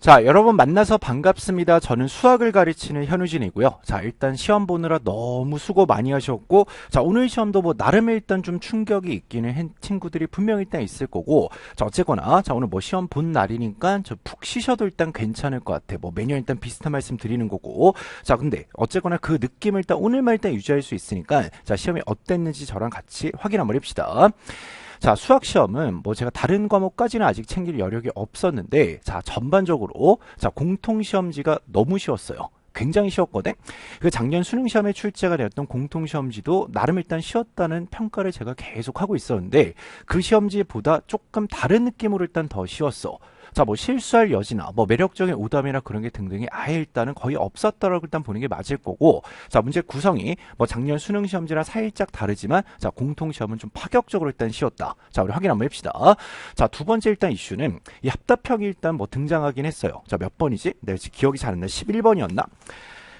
자, 여러분 만나서 반갑습니다. 저는 수학을 가르치는 현우진이고요. 자, 일단 시험 보느라 너무 수고 많이 하셨고, 자, 오늘 시험도 뭐 나름의 일단 좀 충격이 있기는 한 친구들이 분명 일단 있을 거고, 자, 어쨌거나, 자, 오늘 뭐 시험 본 날이니까 저 푹 쉬셔도 일단 괜찮을 것 같아. 뭐 매년 일단 비슷한 말씀 드리는 거고, 자, 근데 어쨌거나 그 느낌을 일단 오늘만 일단 유지할 수 있으니까, 자, 시험이 어땠는지 저랑 같이 확인 한번 해봅시다. 자, 수학 시험은 뭐 제가 다른 과목까지는 아직 챙길 여력이 없었는데, 자, 전반적으로, 자, 공통 시험지가 너무 쉬웠어요. 굉장히 쉬웠거든. 그 작년 수능 시험에 출제가 되었던 공통 시험지도 나름 일단 쉬웠다는 평가를 제가 계속 하고 있었는데, 그 시험지보다 조금 다른 느낌으로 일단 더 쉬웠어. 자, 뭐 실수할 여지나 뭐 매력적인 오답이나 그런 게 등등이 아예 일단은 거의 없었다라고 일단 보는 게 맞을 거고, 자, 문제 구성이 뭐 작년 수능 시험지랑 살짝 다르지만, 자, 공통 시험은 좀 파격적으로 일단 쉬웠다. 자, 우리 확인 한번 해봅시다. 자, 두 번째 일단 이슈는 이 합답형이 일단 뭐 등장하긴 했어요. 자, 몇 번이지? 내가 지금 기억이 잘 안 나. 11번이었나?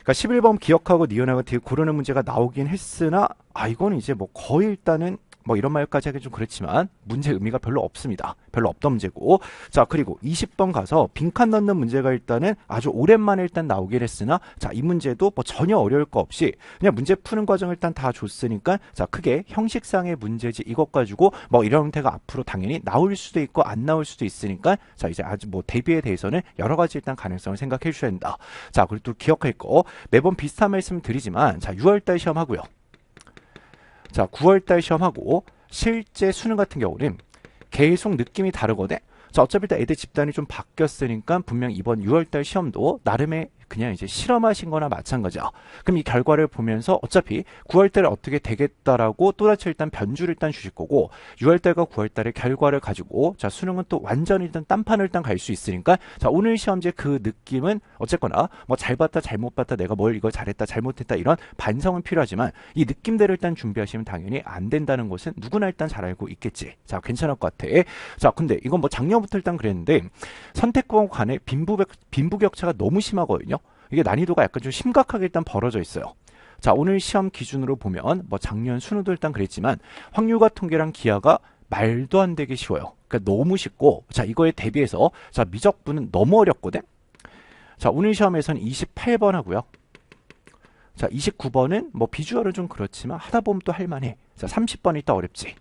그러니까 11번 기억하고 니은하고 되게 고르는 문제가 나오긴 했으나, 이건 이제 뭐 거의 일단은 뭐 이런 말까지 하기 좀 그렇지만 문제 의미가 별로 없습니다. 별로 없던 문제고, 자, 그리고 20번 가서 빈칸 넣는 문제가 일단은 아주 오랜만에 일단 나오긴 했으나, 자, 이 문제도 뭐 전혀 어려울 거 없이 그냥 문제 푸는 과정을 일단 다 줬으니까, 자, 크게 형식상의 문제지 이것 가지고 뭐 이런 형태가 앞으로 당연히 나올 수도 있고 안 나올 수도 있으니까, 자, 이제 아주 뭐 대비에 대해서는 여러 가지 일단 가능성을 생각해 주셔야 된다. 자, 그리고 또 기억할 거 매번 비슷한 말씀 드리지만, 자, 6월달 시험 하고요. 자, 9월달 시험하고 실제 수능 같은 경우는 계속 느낌이 다르거든. 자, 어차피 일단 애들 집단이 좀 바뀌었으니까 분명 이번 6월달 시험도 나름의 그냥 이제 실험하신 거나 마찬가지야. 그럼 이 결과를 보면서 어차피 9월달에 어떻게 되겠다라고 또다시 일단 변주를 일단 주실 거고, 6월달과 9월달의 결과를 가지고, 자, 수능은 또 완전히 일단 딴판을 일단 갈 수 있으니까, 자, 오늘 시험제 그 느낌은 어쨌거나 뭐 잘 봤다 잘못 봤다 내가 뭘 이걸 잘했다 잘못했다 이런 반성은 필요하지만, 이 느낌대로 일단 준비하시면 당연히 안 된다는 것은 누구나 일단 잘 알고 있겠지. 자, 괜찮을 것 같아. 자, 근데 이건 뭐 작년부터 일단 그랬는데 선택과목 간의 빈부격차가 너무 심하거든요. 이게 난이도가 약간 좀 심각하게 일단 벌어져 있어요. 자, 오늘 시험 기준으로 보면 뭐 작년 수능도 일단 그랬지만 확률과 통계랑 기하가 말도 안 되게 쉬워요. 그러니까 너무 쉽고, 자, 이거에 대비해서 자, 미적분은 너무 어렵거든. 자, 오늘 시험에서는 28번 하고요. 자, 29번은 뭐 비주얼은 좀 그렇지만 하다 보면 또 할만해. 자, 30번이 일단 어렵지.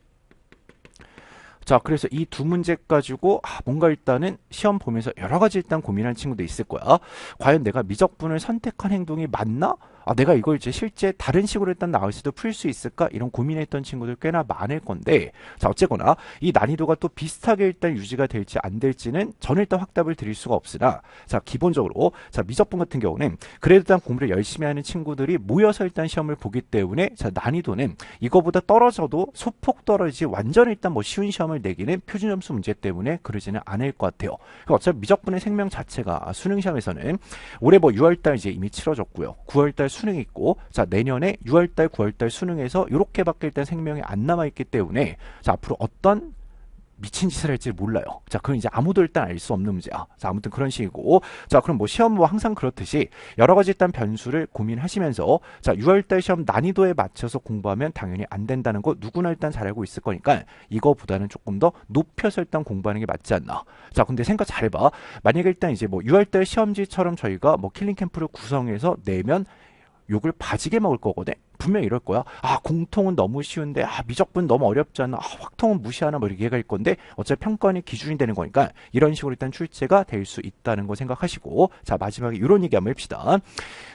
자, 그래서 이 두 문제 가지고 뭔가 일단은 시험 보면서 여러 가지 일단 고민하는 친구도 있을 거야. 과연 내가 미적분을 선택한 행동이 맞나? 내가 이걸 이제 실제 다른 식으로 일단 나올 수도 풀 수 있을까? 이런 고민했던 친구들 꽤나 많을 건데, 자, 어쨌거나 이 난이도가 또 비슷하게 일단 유지가 될지 안 될지는 저는 일단 확답을 드릴 수가 없으나, 자, 기본적으로 자, 미적분 같은 경우는 그래도 일단 공부를 열심히 하는 친구들이 모여서 일단 시험을 보기 때문에, 자, 난이도는 이거보다 떨어져도 소폭 떨어지지 완전히 일단 뭐 쉬운 시험을 내기는 표준 점수 문제 때문에 그러지는 않을 것 같아요. 그러니까 어차피 미적분의 생명 자체가 수능 시험에서는 올해 뭐 6월달 이제 이미 치러졌고요. 9월달 수능이 있고, 자, 내년에 6월달 9월달 수능에서 이렇게밖에 일단 생명이 안 남아있기 때문에, 자, 앞으로 어떤 미친 짓을 할지 몰라요. 자, 그건 이제 아무도 일단 알 수 없는 문제야. 자, 아무튼 그런 식이고, 자, 그럼 뭐 시험 뭐 항상 그렇듯이 여러 가지 일단 변수를 고민하시면서, 자, 6월달 시험 난이도에 맞춰서 공부하면 당연히 안 된다는 거 누구나 일단 잘 알고 있을 거니까 이거보다는 조금 더 높여서 일단 공부하는 게 맞지 않나. 자, 근데 생각 잘 해봐. 만약에 일단 이제 뭐 6월달 시험지처럼 저희가 뭐 킬링 캠프를 구성해서 내면 욕을 바지게 먹을 거거든. 분명히 이럴 거야. 공통은 너무 쉬운데, 미적분 너무 어렵지 않아, 확통은 무시하나, 뭐 이렇게 얘기할 건데, 어차피 평가원이 기준이 되는 거니까 이런 식으로 일단 출제가 될 수 있다는 거 생각하시고, 자, 마지막에 이런 얘기 한번 해봅시다.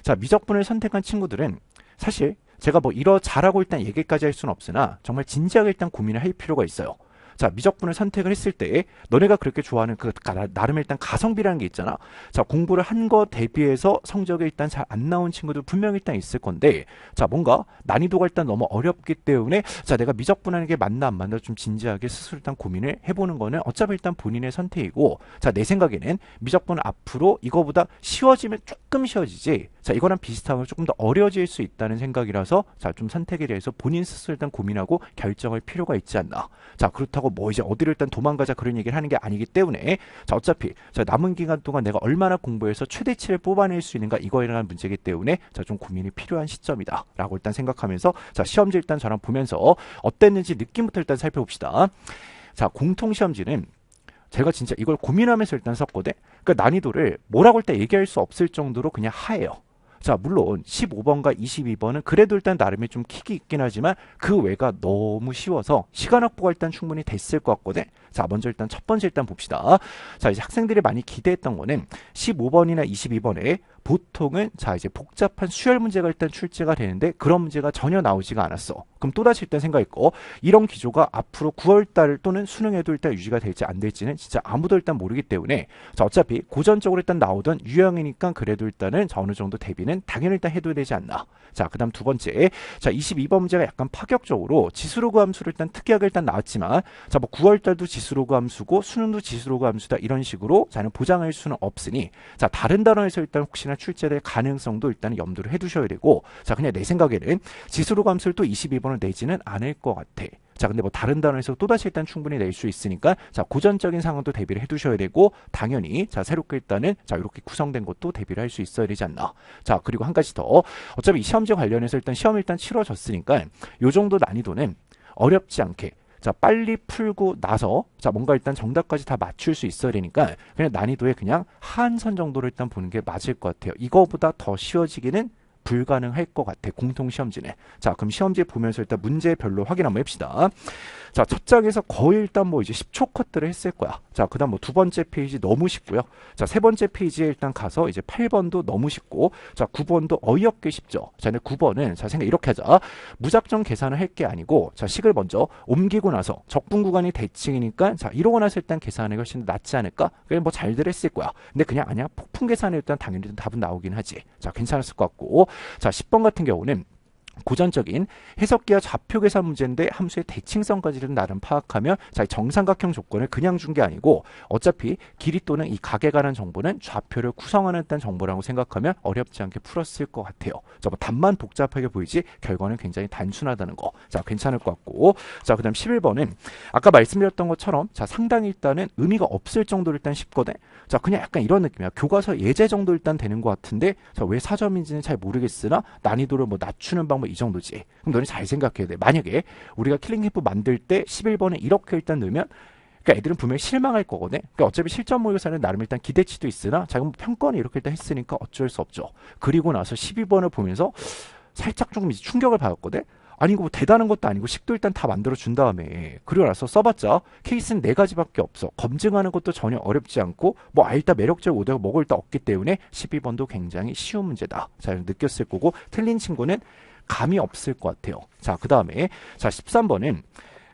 자, 미적분을 선택한 친구들은 사실 제가 뭐 이러 잘하고 일단 얘기까지 할 수는 없으나 정말 진지하게 일단 고민을 할 필요가 있어요. 자, 미적분을 선택을 했을 때 너네가 그렇게 좋아하는 그 나름의 일단 가성비라는 게 있잖아. 자, 공부를 한 거 대비해서 성적이 일단 잘 안 나온 친구들 분명히 일단 있을 건데, 자, 뭔가 난이도가 일단 너무 어렵기 때문에, 자, 내가 미적분하는 게 맞나 안 맞나 좀 진지하게 스스로 일단 고민을 해보는 거는 어차피 일단 본인의 선택이고, 자, 내 생각에는 미적분은 앞으로 이거보다 쉬워지면 조금 쉬워지지, 자, 이거랑 비슷하면 조금 더 어려워질 수 있다는 생각이라서, 자, 좀 선택에 대해서 본인 스스로 일단 고민하고 결정할 필요가 있지 않나. 자, 그렇다고 뭐 이제 어디를 일단 도망가자 그런 얘기를 하는 게 아니기 때문에, 자, 어차피 자, 남은 기간 동안 내가 얼마나 공부해서 최대치를 뽑아낼 수 있는가, 이거에 대한 문제이기 때문에, 자, 좀 고민이 필요한 시점이다 라고 일단 생각하면서, 자, 시험지 일단 저랑 보면서 어땠는지 느낌부터 일단 살펴봅시다. 자, 공통시험지는 제가 진짜 이걸 고민하면서 일단 썼거든. 그러니까 난이도를 뭐라고 일단 얘기할 수 없을 정도로 그냥 하예요. 자, 물론 15번과 22번은 그래도 일단 나름의 좀 킥이 있긴 하지만 그 외가 너무 쉬워서 시간 확보가 일단 충분히 됐을 것 같거든. 자, 먼저 일단 첫 번째 일단 봅시다. 자, 이제 학생들이 많이 기대했던 거는 15번이나 22번에 보통은 자 이제 복잡한 수열 문제가 일단 출제가 되는데 그런 문제가 전혀 나오지가 않았어. 그럼 또다시 일단 생각했고 이런 기조가 앞으로 9월달 또는 수능에도 일단 유지가 될지 안 될지는 진짜 아무도 일단 모르기 때문에 자 어차피 고전적으로 일단 나오던 유형이니까 그래도 일단은 자 어느 정도 대비는 당연히 일단 해둬야 되지 않나. 자 그다음 두 번째 자 22번 문제가 약간 파격적으로 지수로그 함수를 일단 특이하게 일단 나왔지만 자 뭐 9월달도 지수로그 함수고 수능도 지수로그 함수다 이런 식으로 자는 보장할 수는 없으니 자 다른 단어에서 일단 혹시나 출제될 가능성도 일단 염두를 해두셔야 되고 자 그냥 내 생각에는 지수로그 함수를 또 22번을 내지는 않을 것 같아. 자 근데 뭐 다른 단어에서 또다시 일단 충분히 낼 수 있으니까 자 고전적인 상황도 대비를 해두셔야 되고 당연히 자 새롭게 일단은 자 이렇게 구성된 것도 대비를 할 수 있어야 되지 않나. 자 그리고 한 가지 더 어차피 시험지 관련해서 일단 시험이 일단 치러졌으니까 요 정도 난이도는 어렵지 않게 자 빨리 풀고 나서 자 뭔가 일단 정답까지 다 맞출 수 있어야 되니까 그냥 난이도에 그냥 한선 정도로 일단 보는 게 맞을 것 같아요. 이거보다 더 쉬워지기는 불가능할 것 같아. 공통시험지는. 자 그럼 시험지 보면서 일단 문제별로 확인 한번 해봅시다. 자 첫 장에서 거의 일단 뭐 이제 10초 컷들을 했을 거야. 자 그다음 뭐 두 번째 페이지 너무 쉽고요. 자 세 번째 페이지에 일단 가서 이제 8번도 너무 쉽고 자 9번도 어이없게 쉽죠. 자 근데 9번은 자 생각 이렇게 하자. 무작정 계산을 할 게 아니고 자 식을 먼저 옮기고 나서 적분 구간이 대칭이니까 자 이러고 나서 일단 계산하는 게 훨씬 더 낫지 않을까? 그냥 뭐 잘들 했을 거야. 근데 그냥 아니야 폭풍 계산에 일단 당연히 답은 나오긴 하지. 자 괜찮았을 것 같고 자 10번 같은 경우는 고전적인 해석기와 좌표 계산 문제인데 함수의 대칭성까지는 나름 파악하면 자 정삼각형 조건을 그냥 준 게 아니고 어차피 길이 또는 이 각에 관한 정보는 좌표를 구성하는 듯한 정보라고 생각하면 어렵지 않게 풀었을 것 같아요. 자 뭐 답만 복잡하게 보이지 결과는 굉장히 단순하다는 거. 자 괜찮을 것 같고 자 그다음 11번은 아까 말씀드렸던 것처럼 자 상당히 일단은 의미가 없을 정도로 일단 쉽거든. 자 그냥 약간 이런 느낌이야. 교과서 예제 정도 일단 되는 것 같은데 자 왜 4점인지는 잘 모르겠으나 난이도를 뭐 낮추는 방법 이 정도지. 그럼 너는 잘 생각해야 돼. 만약에 우리가 킬링 캠프 만들 때 11번에 이렇게 일단 넣으면 그러니까 애들은 분명히 실망할 거거든. 그러니까 어차피 실전 모의고사는 나름 일단 기대치도 있으나 자금 평가는 이렇게 일단 했으니까 어쩔 수 없죠. 그리고 나서 12번을 보면서 살짝 조금 이제 충격을 받았거든. 아니 이거 뭐 대단한 것도 아니고 식도 일단 다 만들어 준 다음에 그리고 나서 써봤자 케이스는 4가지밖에 없어. 검증하는 것도 전혀 어렵지 않고 뭐 일단 매력적 오더가 뭐가 일단 없기 때문에 12번도 굉장히 쉬운 문제다. 잘 느꼈을 거고 틀린 친구는 감이 없을 것 같아요. 자, 그 다음에 자 13번은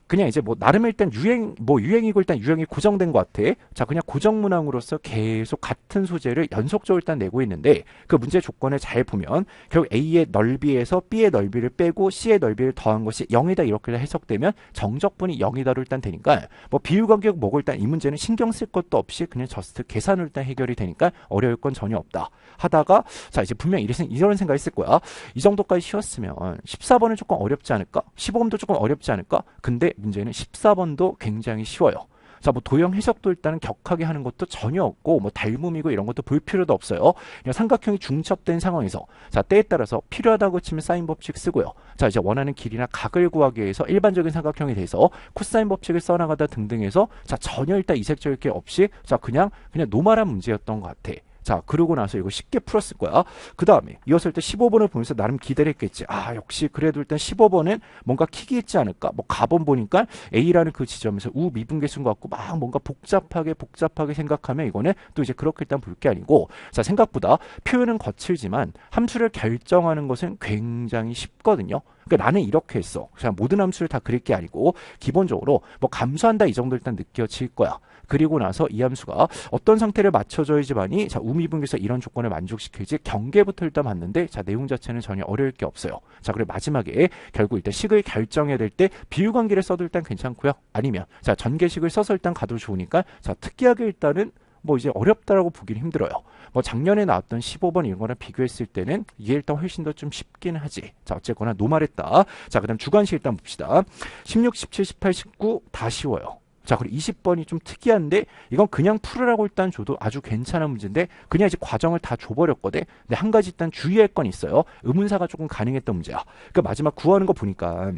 그냥 이제 뭐 나름 일단 유행이고 일단 유형이 고정된 것 같아. 자 그냥 고정 문항으로서 계속 같은 소재를 연속적으로 일단 내고 있는데 그 문제 조건을 잘 보면 결국 A의 넓이에서 B의 넓이를 빼고 C의 넓이를 더한 것이 0이다 이렇게 해석되면 정적분이 0이다로 일단 되니까 뭐 비율관계고 뭐고 일단 이 문제는 신경 쓸 것도 없이 그냥 저스트 계산으로 일단 해결이 되니까 어려울 건 전혀 없다. 하다가 자 이제 분명히 이런 생각 했을 거야. 이 정도까지 쉬웠으면 14번은 조금 어렵지 않을까? 15번도 조금 어렵지 않을까? 근데 문제는 14번도 굉장히 쉬워요. 자, 뭐 도형 해석도 일단은 격하게 하는 것도 전혀 없고 뭐 닮음이고 이런 것도 볼 필요도 없어요. 그냥 삼각형이 중첩된 상황에서 자, 때에 따라서 필요하다고 치면 사인 법칙 쓰고요. 자, 이제 원하는 길이나 각을 구하기 위해서 일반적인 삼각형에 대해서 코사인 법칙을 써나가다 등등해서 자, 전혀 일단 이색적일 게 없이 자, 그냥 노멀한 문제였던 것 같아. 자 그러고 나서 이거 쉽게 풀었을 거야. 그 다음에 이어서 일단 15번을 보면서 나름 기대를 했겠지. 아 역시 그래도 일단 15번은 뭔가 킥이 있지 않을까. 뭐 가번 보니까 A라는 그 지점에서 우미분계수인 것 같고 막 뭔가 복잡하게 생각하면 이거는 또 이제 그렇게 일단 볼 게 아니고 자 생각보다 표현은 거칠지만 함수를 결정하는 것은 굉장히 쉽거든요. 그러니까 나는 이렇게 했어. 그냥 모든 함수를 다 그릴 게 아니고 기본적으로 뭐 감수한다 이 정도 일단 느껴질 거야. 그리고 나서 이 함수가 어떤 상태를 맞춰줘야지만이 자 우미분계에서 이런 조건을 만족시킬지 경계부터 일단 봤는데 자 내용 자체는 전혀 어려울 게 없어요. 자 그리고 마지막에 결국 일단 식을 결정해야 될 때 비율관계를 써도 일단 괜찮고요. 아니면 자 전개식을 써서 일단 가도 좋으니까 자 특이하게 일단은 뭐 이제 어렵다라고 보기는 힘들어요. 뭐 작년에 나왔던 15번 이런 거랑 비교했을 때는 이게 일단 훨씬 더 좀 쉽긴 하지. 자 어쨌거나 노말했다. 자 그다음 주관식 일단 봅시다. 16, 17, 18, 19 다 쉬워요. 자 그리고 20번이 좀 특이한데 이건 그냥 풀으라고 일단 줘도 아주 괜찮은 문제인데 그냥 이제 과정을 다 줘버렸거든. 근데 한 가지 일단 주의할 건 있어요. 의문사가 조금 가능했던 문제야. 그러니까 마지막 구하는 거 보니까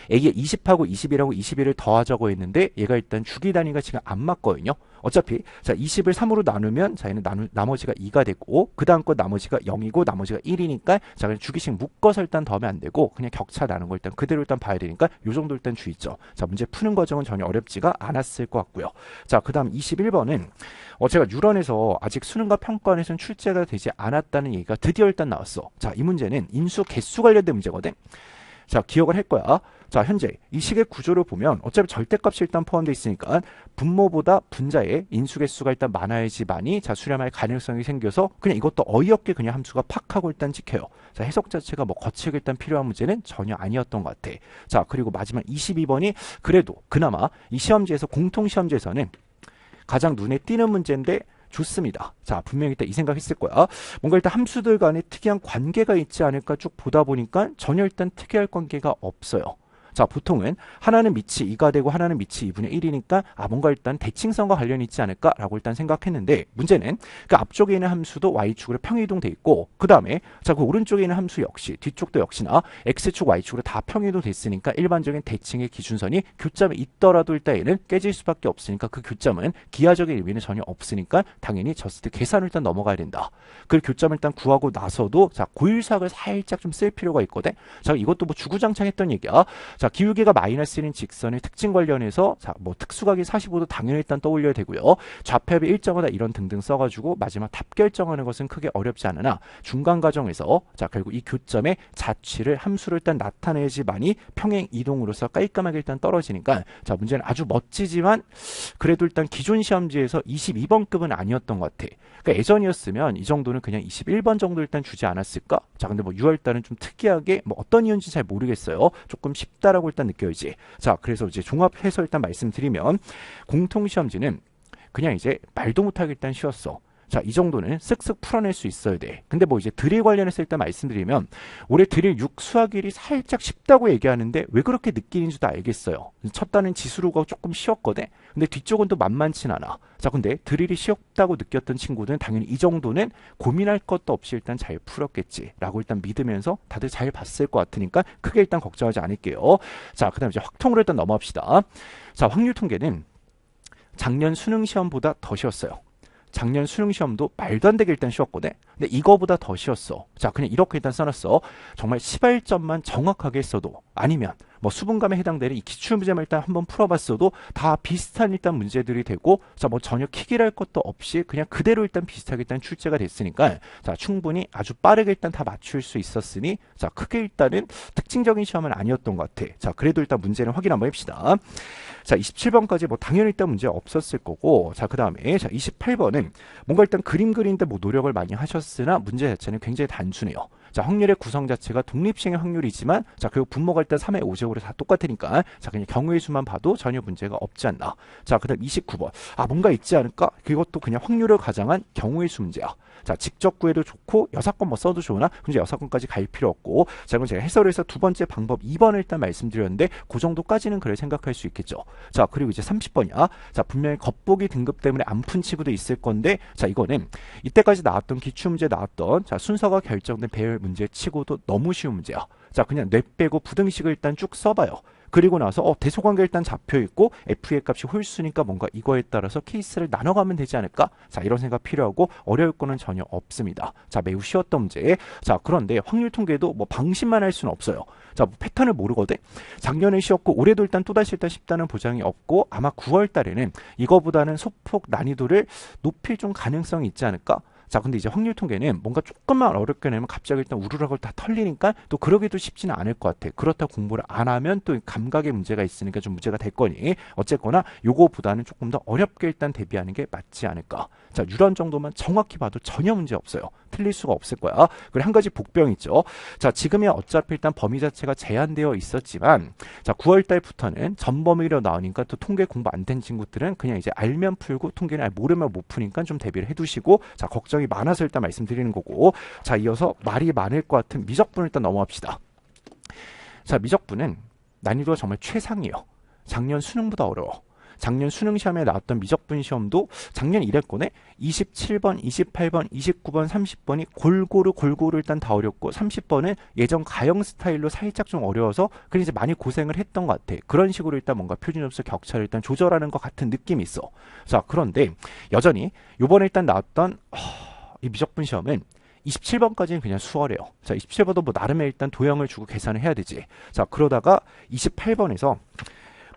이게 20하고 20이라고 21을 더하자고 했는데 얘가 일단 주기 단위가 지금 안 맞거든요. 어차피 자 20을 3으로 나누면 자 얘는 나머지가 2가 되고 그 다음 거 나머지가 0이고 나머지가 1이니까 자 그냥 주기식 묶어서 일단 더하면 안 되고 그냥 격차 나는 거 일단 그대로 일단 봐야 되니까 요 정도 일단 주의죠. 자 문제 푸는 과정은 전혀 어렵지가 않았을 것 같고요. 자 그 다음 21번은 제가 유런에서 아직 수능과 평가원에서는 출제가 되지 않았다는 얘기가 드디어 일단 나왔어. 자 이 문제는 인수 개수 관련된 문제거든. 자 기억을 할 거야. 자 현재 이 식의 구조를 보면 어차피 절대값이 일단 포함되어 있으니까 분모보다 분자의 인수개수가 일단 많아야지만이 자 수렴할 가능성이 생겨서 그냥 이것도 어이없게 그냥 함수가 팍 하고 일단 찍혀요. 자 해석 자체가 뭐 거치가 일단 필요한 문제는 전혀 아니었던 것 같아. 자 그리고 마지막 22번이 그래도 그나마 이 시험지에서 공통시험지에서는 가장 눈에 띄는 문제인데 좋습니다. 자 분명히 일단 이 생각했을 거야. 뭔가 일단 함수들 간에 특이한 관계가 있지 않을까 쭉 보다 보니까 전혀 일단 특이할 관계가 없어요. 자 보통은 하나는 밑이 2가 되고 하나는 밑이 2분의 1이니까 뭔가 일단 대칭성과 관련이 있지 않을까라고 일단 생각했는데 문제는 그 앞쪽에 있는 함수도 y축으로 평이동돼 있고 그 다음에 자 그 오른쪽에 있는 함수 역시 뒤쪽도 역시나 x축 y축으로 다 평이동됐으니까 일반적인 대칭의 기준선이 교점에 있더라도 일단 얘는 깨질 수밖에 없으니까 그 교점은 기하적인 의미는 전혀 없으니까 당연히 졌을 때 계산을 일단 넘어가야 된다. 그 교점을 일단 구하고 나서도 자 고율사학을 살짝 좀 쓸 필요가 있거든. 자 이것도 뭐 주구장창했던 얘기야. 자 기울기가 마이너스 1인 직선의 특징 관련해서 자 뭐 특수각이 45도 당연히 일단 떠올려야 되고요. 좌표합이 일정하다 이런 등등 써가지고 마지막 답 결정하는 것은 크게 어렵지 않으나 중간 과정에서 자 결국 이 교점의 자취를 함수로 일단 나타내야지만이 평행 이동으로서 깔끔하게 일단 떨어지니까 자 문제는 아주 멋지지만 그래도 일단 기존 시험지에서 22번급은 아니었던 것 같아. 그러니까 예전이었으면 이 정도는 그냥 21번 정도 일단 주지 않았을까? 자 근데 뭐 6월달은 좀 특이하게 뭐 어떤 이유인지 잘 모르겠어요. 조금 쉽다라고 일단 느껴지지. 자 그래서 이제 종합해서 일단 말씀드리면 공통시험지는 그냥 이제 말도 못하게 일단 쉬웠어. 자, 이 정도는 쓱쓱 풀어낼 수 있어야 돼. 근데 뭐 이제 드릴 관련해서 일단 말씀드리면 올해 드릴 6 수학일이 살짝 쉽다고 얘기하는데 왜 그렇게 느끼는지도 알겠어요. 첫 단은 지수로가 조금 쉬웠거든. 근데 뒤쪽은 또 만만치 않아. 자, 근데 드릴이 쉽다고 느꼈던 친구들은 당연히 이 정도는 고민할 것도 없이 일단 잘 풀었겠지라고 일단 믿으면서 다들 잘 봤을 것 같으니까 크게 일단 걱정하지 않을게요. 자, 그다음 이제 확통으로 일단 넘어갑시다. 자, 확률 통계는 작년 수능 시험보다 더 쉬웠어요. 작년 수능 시험도 말도 안 되게 일단 쉬웠거든. 근데 이거보다 더 쉬웠어. 자, 그냥 이렇게 일단 써놨어. 정말 시발점만 정확하게 했어도 아니면 뭐 수분감에 해당되는 이 기출문제만 일단 한번 풀어봤어도 다 비슷한 일단 문제들이 되고 자 뭐 전혀 킥이랄 것도 없이 그냥 그대로 일단 비슷하게 일단 출제가 됐으니까 자 충분히 아주 빠르게 일단 다 맞출 수 있었으니 자 크게 일단은 특징적인 시험은 아니었던 것 같아. 자 그래도 일단 문제는 확인 한번 해봅시다. 자 27번까지 뭐 당연히 일단 문제 없었을 거고 자 그 다음에 자 28번은 뭔가 일단 그림 그리는데 뭐 노력을 많이 하셨으나 문제 자체는 굉장히 단순해요. 자 확률의 구성 자체가 독립식의 확률이지만 자 결국 분모가 일단 3의 5제곱으로 다 똑같으니까 자 그냥 경우의 수만 봐도 전혀 문제가 없지 않나. 자 그다음 29번 뭔가 있지 않을까? 그것도 그냥 확률을 가장한 경우의 수 문제야. 자 직접 구해도 좋고 여사건 뭐 써도 좋으나 근데 여사건까지 갈 필요 없고 자 그럼 제가 해설을 해서 두 번째 방법 2번을 일단 말씀드렸는데 그 정도까지는 그래 생각할 수 있겠죠. 자 그리고 이제 30번이야. 자 분명히 겉보기 등급 때문에 안 푼 친구도 있을 건데 자 이거는 이때까지 나왔던 기출문제 나왔던 자 순서가 결정된 배열 문제 치고도 너무 쉬운 문제야. 자 그냥 뇌 빼고 부등식을 일단 쭉 써봐요. 그리고 나서 대소관계 일단 잡혀있고 f의 값이 홀수니까 뭔가 이거에 따라서 케이스를 나눠가면 되지 않을까? 자 이런 생각 필요하고 어려울 거는 전혀 없습니다. 자 매우 쉬웠던 문제. 자 그런데 확률 통계도 뭐 방심만 할 수는 없어요. 자 뭐 패턴을 모르거든. 작년에 쉬웠고 올해도 일단 또다시 일단 쉽다는 보장이 없고 아마 9월 달에는 이거보다는 소폭 난이도를 높일 좀 가능성이 있지 않을까? 자 근데 이제 확률 통계는 뭔가 조금만 어렵게 내면 갑자기 일단 우르르 다 털리니까 또 그러기도 쉽지는 않을 것 같아. 그렇다고 공부를 안 하면 또 감각의 문제가 있으니까 좀 문제가 될 거니 어쨌거나 요거보다는 조금 더 어렵게 일단 대비하는 게 맞지 않을까. 자 유런 정도만 정확히 봐도 전혀 문제 없어요. 틀릴 수가 없을 거야. 그리고 한 가지 복병 있죠. 자 지금이야 어차피 일단 범위 자체가 제한되어 있었지만 자 9월 달부터는 전범위로 나오니까 또 통계 공부 안 된 친구들은 그냥 이제 알면 풀고 통계는 모르면 못 푸니까 좀 대비를 해두시고 자 걱정이 많아서 일단 말씀드리는 거고 자 이어서 말이 많을 것 같은 미적분 일단 넘어갑시다. 자 미적분은 난이도가 정말 최상이에요. 작년 수능보다 어려워. 작년 수능 시험에 나왔던 미적분 시험도 작년 이랬거네. 27번, 28번, 29번, 30번이 골고루 일단 다 어렵고 30번은 예전 가형 스타일로 살짝 좀 어려워서 그래 이제 많이 고생을 했던 것 같아. 그런 식으로 일단 뭔가 표준 점수 격차를 일단 조절하는 것 같은 느낌이 있어. 자, 그런데 여전히 요번에 일단 나왔던 이 미적분 시험은 27번까지는 그냥 수월해요. 자, 27번도 뭐 나름의 일단 도형을 주고 계산을 해야 되지. 자, 그러다가 28번에서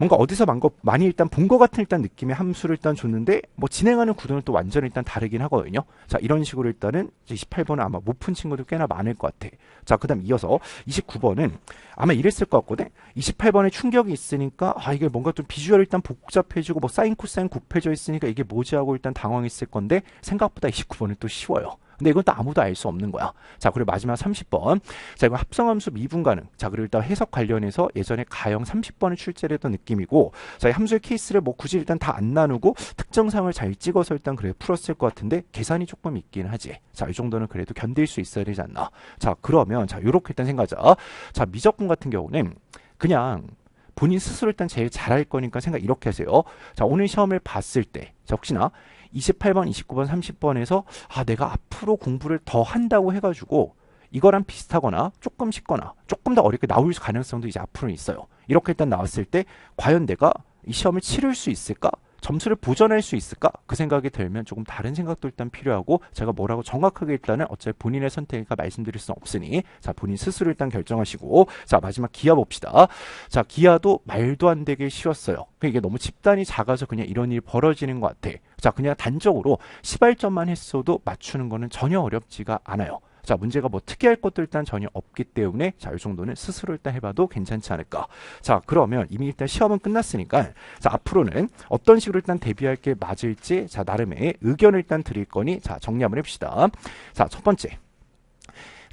뭔가 어디서 많이 일단 본 것 같은 일단 느낌의 함수를 일단 줬는데 뭐 진행하는 구도는 또 완전히 일단 다르긴 하거든요. 자, 이런 식으로 일단은 28번은 아마 못 푼 친구들 꽤나 많을 것 같아. 자, 그다음 이어서 29번은 아마 이랬을 것 같거든. 28번에 충격이 있으니까 이게 뭔가 좀 비주얼 일단 복잡해지고 뭐 사인 코사인 곱해져 있으니까 이게 뭐지 하고 일단 당황했을 건데 생각보다 29번은 또 쉬워요. 근데 이건 또 아무도 알 수 없는 거야. 자, 그리고 마지막 30번. 자, 이거 합성함수 미분 가능. 자, 그리고 일단 해석 관련해서 예전에 가형 30번을 출제를 했던 느낌이고, 자, 이 함수의 케이스를 뭐 굳이 일단 다 안 나누고 특정상을 잘 찍어서 일단 그래 풀었을 것 같은데 계산이 조금 있긴 하지. 자, 이 정도는 그래도 견딜 수 있어야 되지 않나. 자, 그러면 자, 요렇게 일단 생각하자. 자, 미적분 같은 경우는 그냥 본인 스스로 일단 제일 잘할 거니까 생각 이렇게 하세요. 자, 오늘 시험을 봤을 때, 자, 혹시나 28번, 29번, 30번에서 내가 앞으로 공부를 더 한다고 해가지고 이거랑 비슷하거나 조금 쉽거나 조금 더 어렵게 나올 가능성도 이제 앞으로 있어요. 이렇게 일단 나왔을 때 과연 내가 이 시험을 치를 수 있을까? 점수를 보전할 수 있을까? 그 생각이 들면 조금 다른 생각도 일단 필요하고 제가 뭐라고 정확하게 일단은 어차피 본인의 선택이니까 말씀드릴 수는 없으니 자, 본인 스스로 일단 결정하시고 자, 마지막 기하 봅시다. 자, 기하도 말도 안 되게 쉬웠어요. 이게 너무 집단이 작아서 그냥 이런 일이 벌어지는 것 같아. 자, 그냥 단적으로 시발점만 했어도 맞추는 거는 전혀 어렵지가 않아요. 자, 문제가 뭐 특이할 것도 일단 전혀 없기 때문에 자, 이 정도는 스스로 일단 해봐도 괜찮지 않을까. 자, 그러면 이미 일단 시험은 끝났으니까 자, 앞으로는 어떤 식으로 일단 대비할 게 맞을지 자, 나름의 의견을 일단 드릴 거니 자, 정리 한번 해봅시다. 자, 첫 번째.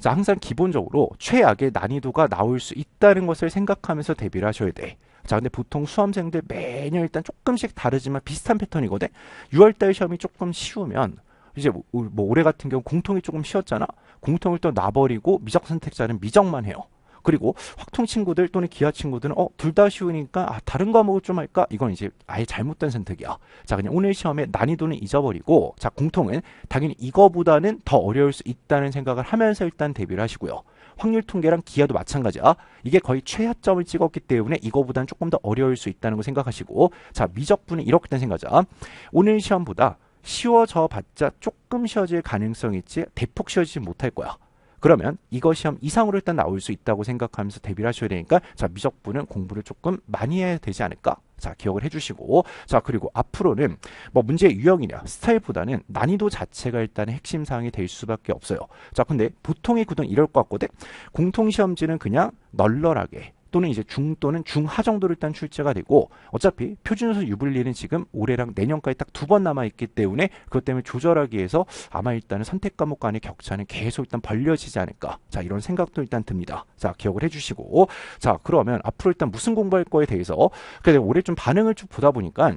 자, 항상 기본적으로 최악의 난이도가 나올 수 있다는 것을 생각하면서 대비를 하셔야 돼. 자, 근데 보통 수험생들 매년 일단 조금씩 다르지만 비슷한 패턴이거든. 6월달 시험이 조금 쉬우면 이제 뭐 올해 같은 경우 공통이 조금 쉬웠잖아. 공통을 또 놔버리고 미적 선택자는 미적만 해요. 그리고 확통 친구들 또는 기하 친구들은 둘 다 쉬우니까 다른 과목을 좀 할까? 이건 이제 아예 잘못된 선택이야. 자, 그냥 오늘 시험에 난이도는 잊어버리고 자, 공통은 당연히 이거보다는 더 어려울 수 있다는 생각을 하면서 일단 대비를 하시고요. 확률 통계랑 기하도 마찬가지야. 이게 거의 최하점을 찍었기 때문에 이거보다는 조금 더 어려울 수 있다는 거 생각하시고 자, 미적분은 이렇게 된 생각하자. 오늘 시험보다 쉬워져 봤자 조금 쉬워질 가능성이 있지 대폭 쉬워지지 못할 거야. 그러면 이거 시험 이상으로 일단 나올 수 있다고 생각하면서 대비를 하셔야 되니까 자, 미적분은 공부를 조금 많이 해야 되지 않을까? 자, 기억을 해주시고 자, 그리고 앞으로는 뭐 문제의 유형이냐 스타일보다는 난이도 자체가 일단 핵심 사항이 될 수밖에 없어요. 자, 근데 보통의 구도는 이럴 것 같거든. 공통시험지는 그냥 널널하게 또는 이제 중 또는 중하 정도로 일단 출제가 되고 어차피 표준수 유불리는 지금 올해랑 내년까지 딱 2번 남아있기 때문에 그것 때문에 조절하기 위해서 아마 일단은 선택 과목 간의 격차는 계속 일단 벌려지지 않을까. 자, 이런 생각도 일단 듭니다. 자, 기억을 해주시고 자, 그러면 앞으로 일단 무슨 공부할 거에 대해서 그래서 올해 좀 반응을 쭉 보다 보니까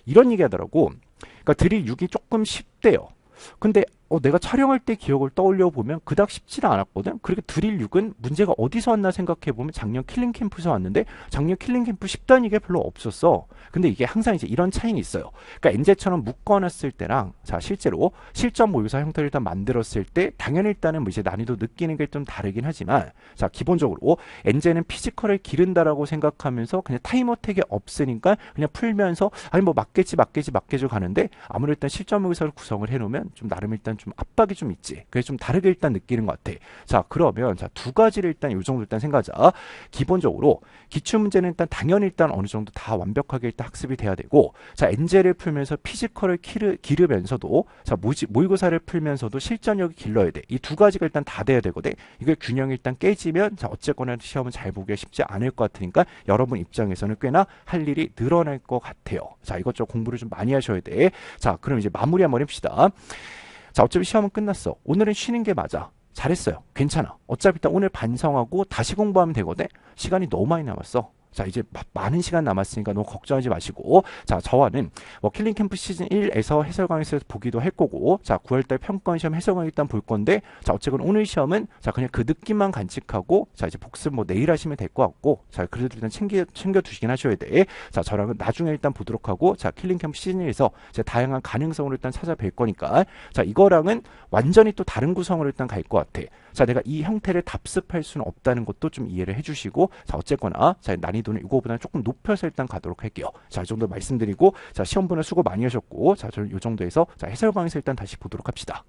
이런 얘기 하더라고. 그러니까 드릴 6이 조금 쉽대요. 근데 내가 촬영할 때 기억을 떠올려 보면 그닥 쉽지는 않았거든. 그리고 드릴 6은 문제가 어디서 왔나 생각해 보면 작년 킬링 캠프에서 왔는데 작년 킬링 캠프 10단위가 별로 없었어. 근데 이게 항상 이제 이런 차이는 있어요. 그러니까 엔제처럼 묶어놨을 때랑 자, 실제로 실전 모의고사 형태를 일단 만들었을 때 당연히 일단은 뭐 이제 난이도 느끼는 게 좀 다르긴 하지만 자, 기본적으로 엔제는 피지컬을 기른다라고 생각하면서 그냥 타임 어택이 없으니까 그냥 풀면서 아니 뭐 맞겠지 가는데 아무래도 일단 실전 모의고사를 구성을 해놓으면 좀 나름 일단 좀 압박이 좀 있지. 그래서 좀 다르게 일단 느끼는 것 같아. 자, 그러면 자, 두 가지를 일단 이 정도 일단 생각하자. 기본적으로 기출 문제는 일단 당연히 일단 어느 정도 다 완벽하게 일단 학습이 돼야 되고 자, 엔제를 풀면서 피지컬을 기르면서도 자, 모의고사를 풀면서도 실전력이 길러야 돼. 이 두 가지가 일단 다 돼야 되거든. 이게 균형이 일단 깨지면 자, 어쨌거나 시험은 잘 보기가 쉽지 않을 것 같으니까 여러분 입장에서는 꽤나 할 일이 늘어날 것 같아요. 자, 이것저것 공부를 좀 많이 하셔야 돼. 자, 그럼 이제 마무리 한번 해봅시다. 자, 어차피 시험은 끝났어. 오늘은 쉬는 게 맞아. 잘했어요. 괜찮아. 어차피 일단 오늘 반성하고 다시 공부하면 되거든. 시간이 너무 많이 남았어. 자, 이제 많은 시간 남았으니까 너무 걱정하지 마시고, 자, 저와는 뭐 킬링 캠프 시즌 1에서 해설 강의에서 보기도 할 거고, 자, 9월달 평가원 시험 해설 강의 일단 볼 건데, 자, 어쨌건 오늘 시험은 자, 그냥 그 느낌만 간직하고, 자, 이제 복습 뭐 내일 하시면 될 것 같고, 자, 그래도 일단 챙겨 두시긴 하셔야 돼. 자, 저랑은 나중에 일단 보도록 하고, 자, 킬링 캠프 시즌 1에서 이제 다양한 가능성으로 일단 찾아뵐 거니까, 자, 이거랑은 완전히 또 다른 구성으로 일단 갈 것 같아. 자, 내가 이 형태를 답습할 수는 없다는 것도 좀 이해를 해주시고, 자, 어쨌거나, 자, 난이도는 이거보다는 조금 높여서 일단 가도록 할게요. 자, 이 정도 말씀드리고, 자, 시험 보는 수고 많이 하셨고, 자, 저는 이 정도에서, 자, 해설 강의에서 일단 다시 보도록 합시다.